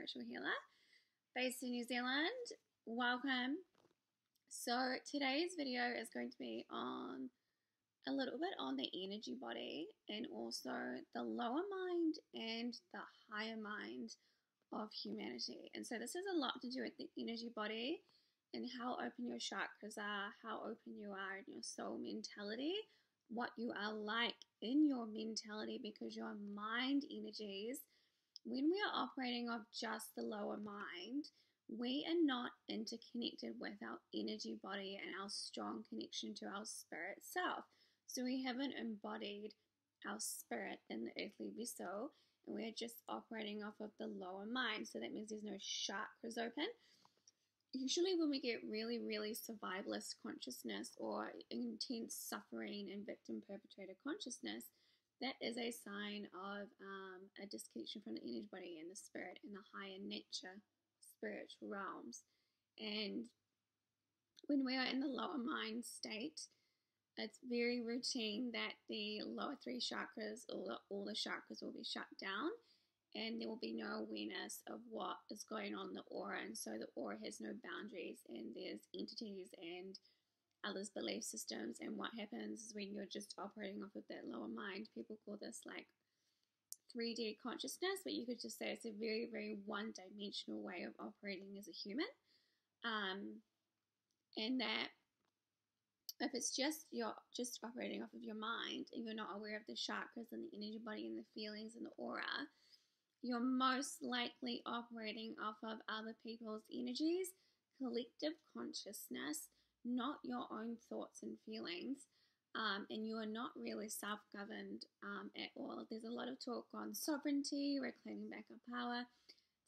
spiritual healer based in New Zealand. Welcome. So today's video is going to be on a little bit on the energy body and also the lower mind and the higher mind of humanity. And so this has a lot to do with the energy body and how open your chakras are, how open you are in your soul mentality, what you are like in your mentality, because your mind energies, when we are operating off just the lower mind, we are not interconnected with our energy body and our strong connection to our spirit self. So we haven't embodied our spirit in the earthly vessel, and we're just operating off of the lower mind. So that means there's no chakras open. Usually when we get really survivalist consciousness or intense suffering and victim perpetrator consciousness, that is a sign of a disconnection from the energy body and the spirit and the higher nature spiritual realms. And when we are in the lower mind state, it's very routine that the lower three chakras, all the chakras will be shut down, and there will be no awareness of what is going on in the aura. And so the aura has no boundaries, and there's entities and others' belief systems. And what happens is when you're just operating off of that lower mind, people call this like 3D consciousness, but you could just say it's a very one-dimensional way of operating as a human. And that if it's just you're just operating off of your mind and you're not aware of the chakras and the energy body and the feelings and the aura, you're most likely operating off of other people's energies, collective consciousness, not your own thoughts and feelings, and you are not really self-governed at all. There's a lot of talk on sovereignty, reclaiming back our power.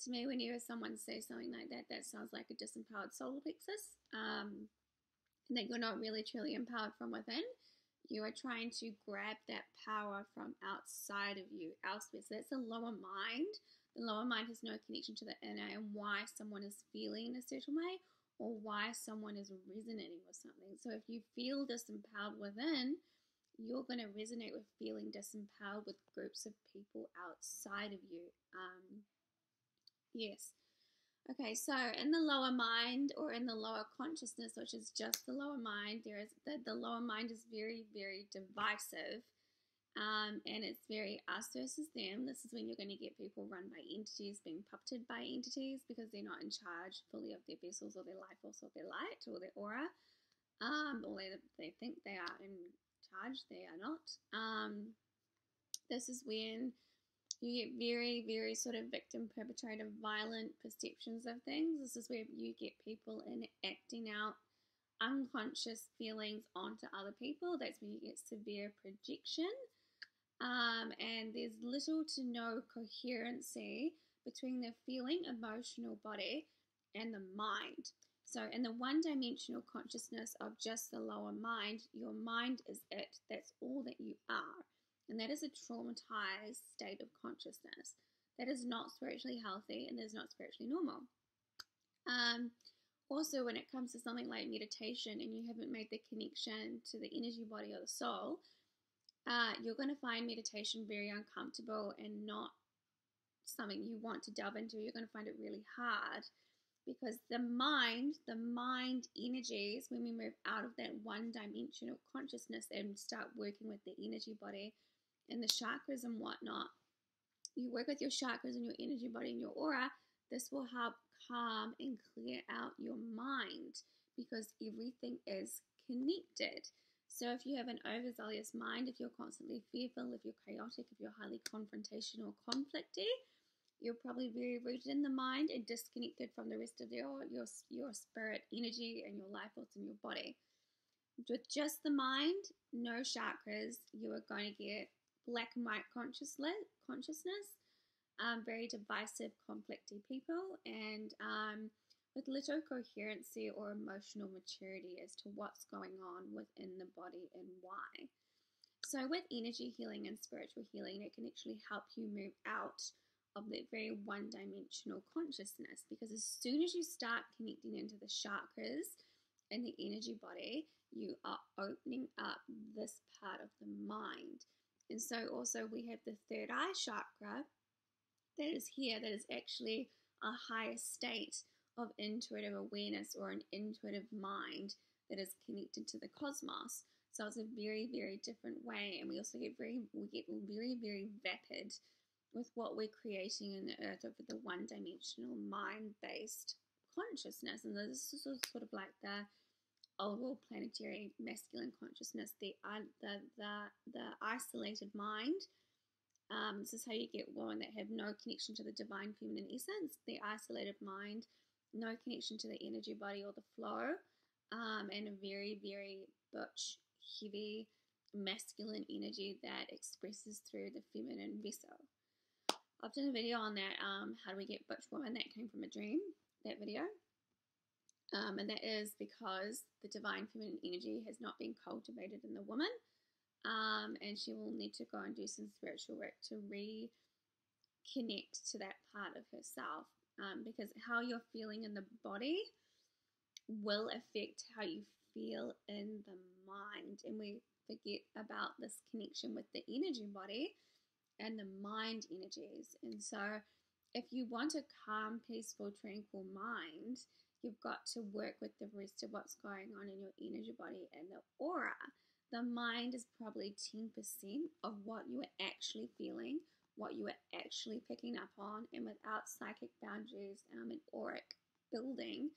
To me, when you hear someone say something like that, that sounds like a disempowered solar plexus, that you're not really truly empowered from within. You are trying to grab that power from outside of you, elsewhere. So that's the lower mind. The lower mind has no connection to the inner and why someone is feeling a certain way or why someone is resonating with something. So if you feel disempowered within, you're going to resonate with feeling disempowered with groups of people outside of you. Yes. Okay, so in the lower mind or in the lower consciousness, which is just the lower mind, there is the lower mind is very divisive, and it's very us versus them. This is when you're going to get people run by entities, being puppeted by entities because they're not in charge fully of their vessels or their life force or their light or their aura, or they think they are in charge. They are not. This is when you get very sort of victim perpetrator violent perceptions of things. This is where you get people acting out unconscious feelings onto other people. That's when you get severe projection, and there's little to no coherency between the feeling emotional body and the mind. So in the one-dimensional consciousness of just the lower mind, your mind is it. That's all that you are. And that is a traumatized state of consciousness. That is not spiritually healthy and is not spiritually normal. Also, when it comes to something like meditation and you haven't made the connection to the energy body or the soul, you're going to find meditation very uncomfortable and not something you want to delve into. You're going to find it really hard because the mind energies, when we move out of that one-dimensional consciousness and start working with the energy body and the chakras and whatnot, you work with your chakras and your energy body and your aura. This will help calm and clear out your mind because everything is connected. So if you have an overzealous mind, if you're constantly fearful, if you're chaotic, if you're highly confrontational or conflicty, you're probably very rooted in the mind and disconnected from the rest of your spirit energy and your life force in your body. With just the mind, no chakras, you are going to get black and white consciousness, very divisive, conflicty people, and with little coherency or emotional maturity as to what's going on within the body and why. So with energy healing and spiritual healing, it can actually help you move out of that very one-dimensional consciousness, because as soon as you start connecting into the chakras and the energy body, you are opening up this part of the mind. And so also we have the third eye chakra that is here, that is actually a higher state of intuitive awareness or an intuitive mind that is connected to the cosmos. So it's a very, very different way, and we also get very, very vapid with what we're creating in the earth over the one-dimensional mind-based consciousness. And this is sort of like the old world planetary masculine consciousness, the isolated mind. This is how you get women that have no connection to the divine feminine essence, the isolated mind, no connection to the energy body or the flow, and a very, very butch, heavy, masculine energy that expresses through the feminine vessel. I've done a video on that, how do we get butch women, that came from a dream, that video. And that is because the divine feminine energy has not been cultivated in the woman. And she will need to go and do some spiritual work to reconnect to that part of herself, because how you're feeling in the body will affect how you feel in the mind, and we forget about this connection with the energy body and the mind energies. And so if you want a calm, peaceful, tranquil mind, you've got to work with the rest of what's going on in your energy body and the aura. The mind is probably 10% of what you are actually feeling, what you are actually picking up on, and without psychic boundaries and auric building,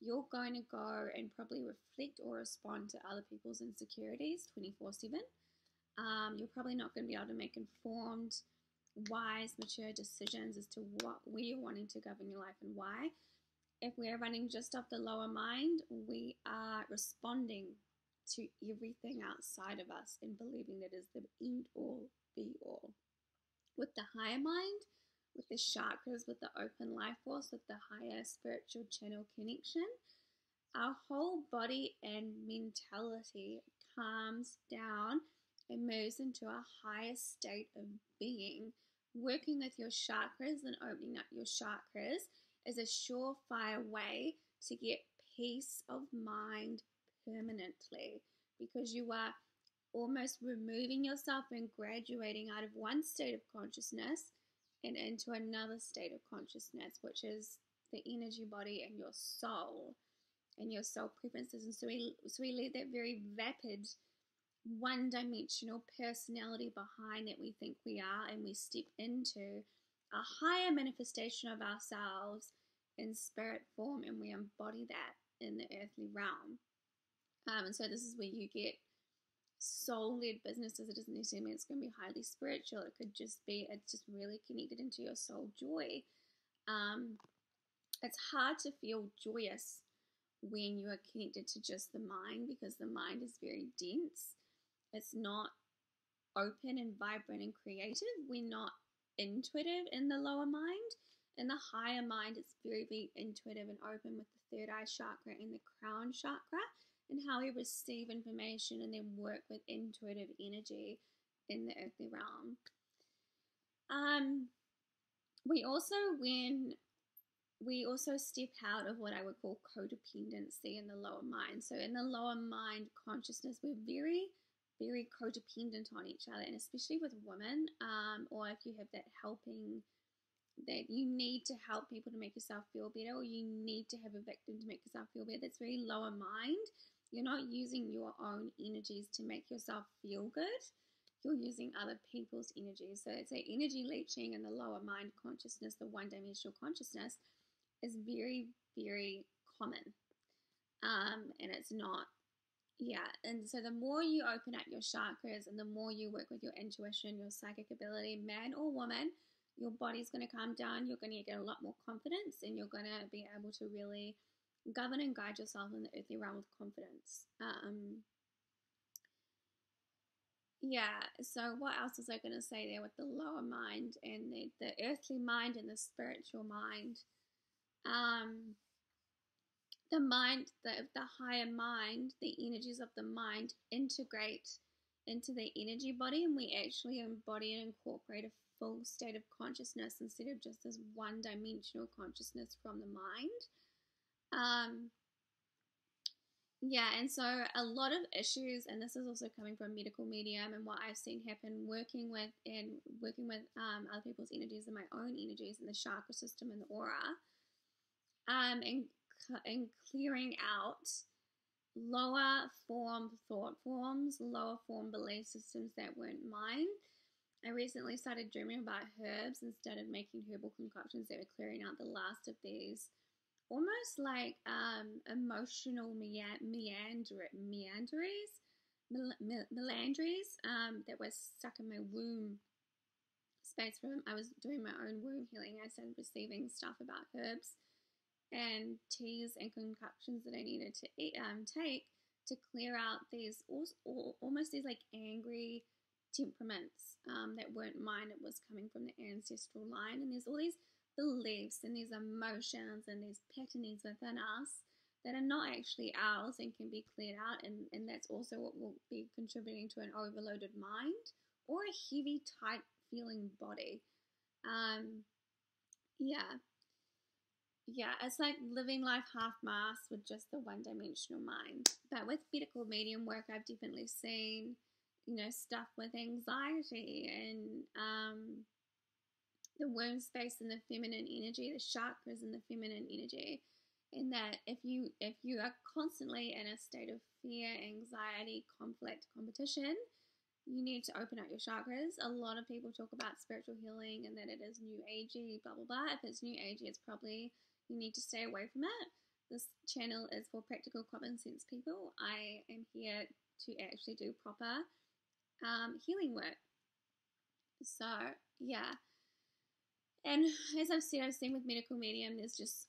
you're going to go and probably reflect or respond to other people's insecurities 24/7. You're probably not going to be able to make informed, wise, mature decisions as to where you're wanting to govern your life and why. If we're running just off the lower mind, we are responding to everything outside of us and believing that is the end all be all. With the higher mind, with the chakras, with the open life force, with the higher spiritual channel connection, our whole body and mentality calms down and moves into a higher state of being. Working with your chakras and opening up your chakras is a surefire way to get peace of mind permanently, because you are almost removing yourself and graduating out of one state of consciousness and into another state of consciousness, which is the energy body and your soul preferences. And so we leave that very vapid, one-dimensional personality behind that we think we are, and we step into a higher manifestation of ourselves in spirit form, and we embody that in the earthly realm. And so this is where you get soul-led businesses. It doesn't necessarily mean it's going to be highly spiritual. It could just be, it's just really connected into your soul joy. It's hard to feel joyous when you are connected to just the mind, because the mind is very dense. It's not open and vibrant and creative. We're not intuitive in the lower mind. In the higher mind, it's very, very intuitive and open with the third eye chakra and the crown chakra, and how we receive information and then work with intuitive energy in the earthly realm. We also step out of what I would call codependency in the lower mind. So in the lower mind consciousness, we're very, very codependent on each other, and especially with women, or if you have that helping, that you need to help people to make yourself feel better, or you need to have a victim to make yourself feel better. That's very lower mind. You're not using your own energies to make yourself feel good. You're using other people's energies. So it's a energy leeching in the lower mind consciousness, the one-dimensional consciousness, is very, very common. And it's not, and so the more you open up your chakras and the more you work with your intuition, your psychic ability, man or woman, your body's going to calm down, you're going to get a lot more confidence, and you're going to be able to really govern and guide yourself in the earthly realm with confidence. So what else was I going to say there with the lower mind and the earthly mind and the spiritual mind? The mind, the higher mind, the energies of the mind integrate into the energy body, and we actually embody and incorporate a full state of consciousness instead of just this one-dimensional consciousness from the mind. Yeah, and so a lot of issues, and this is also coming from medical medium and what I've seen happen working with other people's energies and my own energies in the chakra system and the aura, and clearing out lower form thought forms, lower form belief systems that weren't mine. I recently started dreaming about herbs and started making herbal concoctions that were clearing out the last of these almost like emotional melandries that were stuck in my womb space from I was doing my own womb healing. I started receiving stuff about herbs and teas and concoctions that I needed to take to clear out these almost these like angry temperaments that weren't mine. It was coming from the ancestral line, and there's all these beliefs and these emotions and these patterns within us that are not actually ours and can be cleared out, and that's also what will be contributing to an overloaded mind or a heavy, tight feeling body. Yeah, yeah, it's like living life half-mast with just the one-dimensional mind. But with medical medium work, I've definitely seen, stuff with anxiety and the womb space and the feminine energy, the chakras and the feminine energy. And that if you are constantly in a state of fear, anxiety, conflict, competition, you need to open up your chakras. A lot of people talk about spiritual healing and that it is new agey, blah blah blah. If it's new agey, it's probably you need to stay away from it. This channel is for practical common sense people. I am here to actually do proper healing work. So yeah. And as I've said, I've seen with medical medium, there's just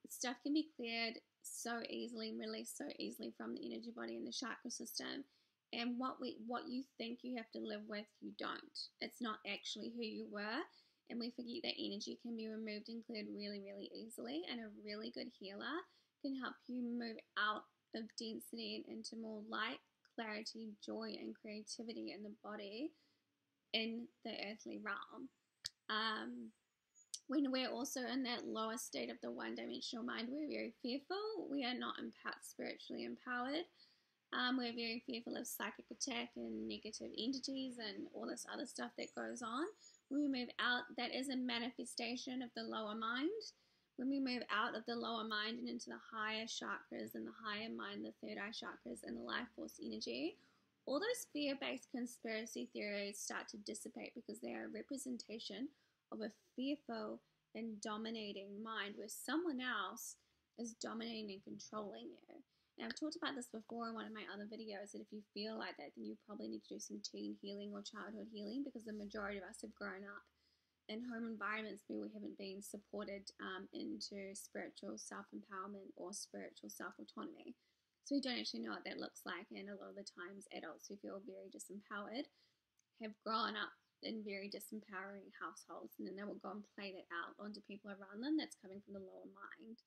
stuff can be cleared so easily and released so easily from the energy body and the chakra system. And what you think you have to live with, you don't. It's not actually who you were. And we forget that energy can be removed and cleared really, really easily. And a really good healer can help you move out of density and into more light, clarity, joy, and creativity in the body in the earthly realm. When we're also in that lower state of the one-dimensional mind, we're very fearful. We are not spiritually empowered. We're very fearful of psychic attack and negative entities and all this other stuff that goes on. When we move out, that is a manifestation of the lower mind. When we move out of the lower mind and into the higher chakras and the higher mind, the third eye chakras and the life force energy, all those fear-based conspiracy theories start to dissipate because they are a representation of a fearful and dominating mind where someone else is dominating and controlling you. And I've talked about this before in one of my other videos, that if you feel like that, then you probably need to do some teen healing or childhood healing, because the majority of us have grown up in home environments where we haven't been supported into spiritual self-empowerment or spiritual self-autonomy. So we don't actually know what that looks like, and a lot of the times adults who feel very disempowered have grown up in very disempowering households, and then they will go and play that out onto people around them. That's coming from the lower mind.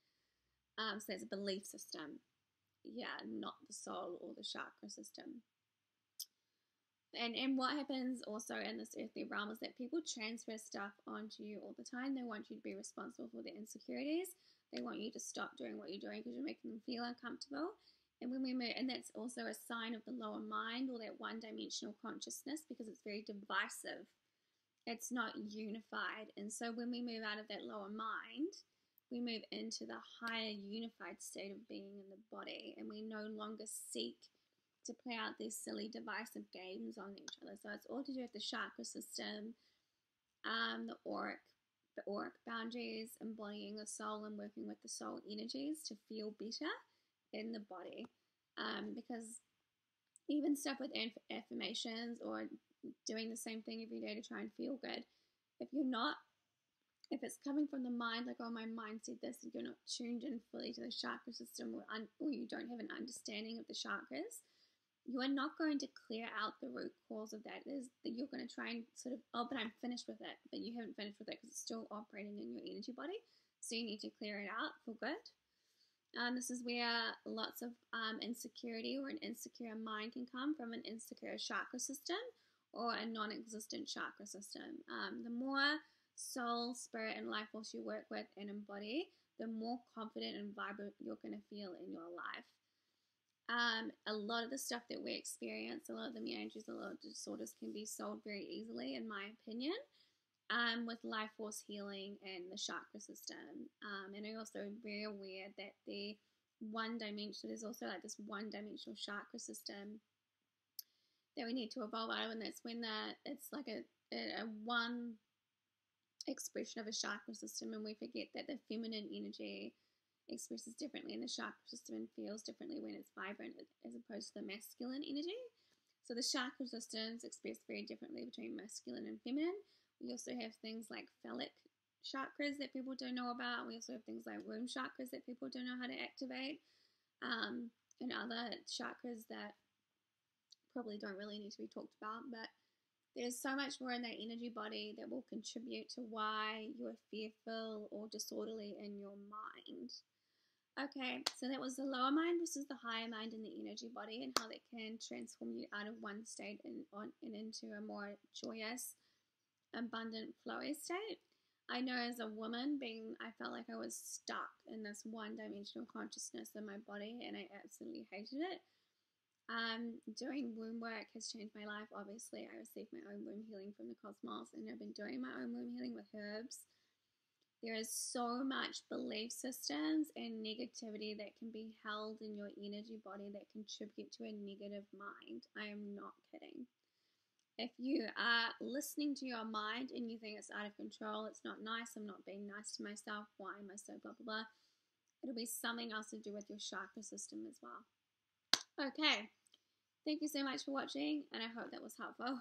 So there's a belief system. Yeah, not the soul or the chakra system. And what happens also in this earthly realm is that people transfer stuff onto you all the time. They want you to be responsible for their insecurities. They want you to stop doing what you're doing because you're making them feel uncomfortable. And when we move, and that's also a sign of the lower mind or that one-dimensional consciousness, because it's very divisive. It's not unified. And so when we move out of that lower mind, we move into the higher unified state of being in the body, and we no longer seek to play out these silly divisive games on each other. So it's all to do with the chakra system, the auric boundaries, embodying the soul and working with the soul energies to feel better in the body. Because even stuff with affirmations or doing the same thing every day to try and feel good, if it's coming from the mind, like, oh, my mind said this, and you're not tuned in fully to the chakra system, or you don't have an understanding of the chakras, you are not going to clear out the root cause of that. Is that you're going to try and sort of, oh, but I'm finished with it. But you haven't finished with it because it's still operating in your energy body. So you need to clear it out for good. This is where lots of insecurity or an insecure mind can come from, an insecure chakra system or a non-existent chakra system. The more soul, spirit, and life force you work with and embody, the more confident and vibrant you're going to feel in your life. A lot of the stuff that we experience, a lot of the energies, a lot of disorders can be solved very easily, in my opinion, with life force healing and the chakra system. And I'm also very aware that there's also like this one-dimensional chakra system that we need to evolve out of, and that's when it's like a one expression of a chakra system, and we forget that the feminine energy expresses differently in the chakra system and feels differently when it's vibrant as opposed to the masculine energy. So the chakra systems express very differently between masculine and feminine. We also have things like phallic chakras that people don't know about. We also have things like womb chakras that people don't know how to activate, and other chakras that probably don't really need to be talked about. But there's so much more in that energy body that will contribute to why you're fearful or disorderly in your mind. Okay, so that was the lower mind versus the higher mind in the energy body, and how that can transform you out of one state and into a more joyous, abundant, flowy state. I know as a woman, I felt like I was stuck in this one-dimensional consciousness in my body, and I absolutely hated it. Doing womb work has changed my life. Obviously, I received my own womb healing from the cosmos, and I've been doing my own womb healing with herbs. There is so much belief systems and negativity that can be held in your energy body that contribute to a negative mind. I am not kidding. If you are listening to your mind and you think it's out of control, it's not nice, I'm not being nice to myself, why am I so blah, blah, blah, it'll be something else to do with your chakra system as well. Okay, thank you so much for watching, and I hope that was helpful.